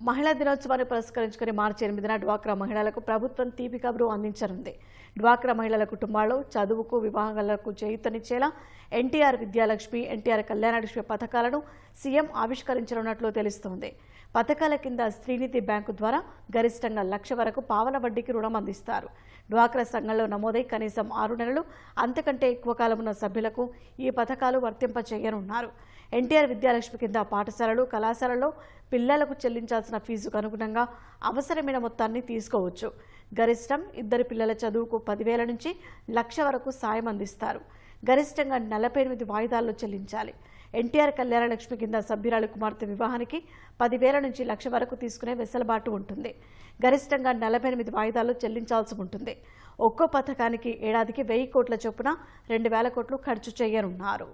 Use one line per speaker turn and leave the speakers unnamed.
మహిళా దినోత్సవాన్ని పురస్కరించుకుని మార్చి 8న డ్వాక్రా మహిళలకు ప్రభుత్వం తీపి కబురు అందించనుంది. డ్వాక్రా మహిళల కుటుంబాల్లో చదువుకు, వివాహాలకు చేయూతనిచ్చేలా ఎన్టీఆర్ విద్యాలక్ష్మి, ఎన్టీఆర్ కళ్యాణలక్ష్మి పథకాలను సీఎం ఆవిష్కరించనున్నట్లు తెలుస్తోంది. పథకాల కింద శ్రీనిధి బ్యాంకు ద్వారా గరిష్టంగా 1,00,000 వరకు పావల వడ్డీకి రుణం అందిస్తారు. డ్వాక్రా సంఘంలో నమోదై కనీసం 6 నెలలు అంతకంటే ఎక్కువ కాలం ఉన్న సభ్యులకు ఈ పథకాలు వర్తింపచేయనున్నారు. ఎన్టీఆర్ విద్యాలక్ష్మి కింద పాఠశాలలు, కళాశాలల్లో పిల్లలకు చెల్లించాల్సిన ఫీజుకు అనుగుణంగా అవసరమైన మొత్తాన్ని తీసుకోవచ్చు. గరిష్టం 2 పిల్లల చదువుకు 10,000 నుంచి 1,00,000 వరకు సాయం అందిస్తారు. గరిష్టంగా 48 వాయిదాల్లో చెల్లించాలి. ఎన్టీఆర్ కళ్యాణలక్ష్మి కింద సభ్యురాలి కుమార్తె వివాహానికి 10,000 నుంచి 1,00,000 వరకు తీసుకునే వెసులుబాటు ఉంటుంది. గరిష్టంగా 48 వాయిదాల్లో చెల్లించాల్సి ఉంటుంది. ఒక్కో పథకానికి ఏడాదికి 1,000 కోట్ల చొప్పున 2,000 కోట్లు ఖర్చు చేయనున్నారు.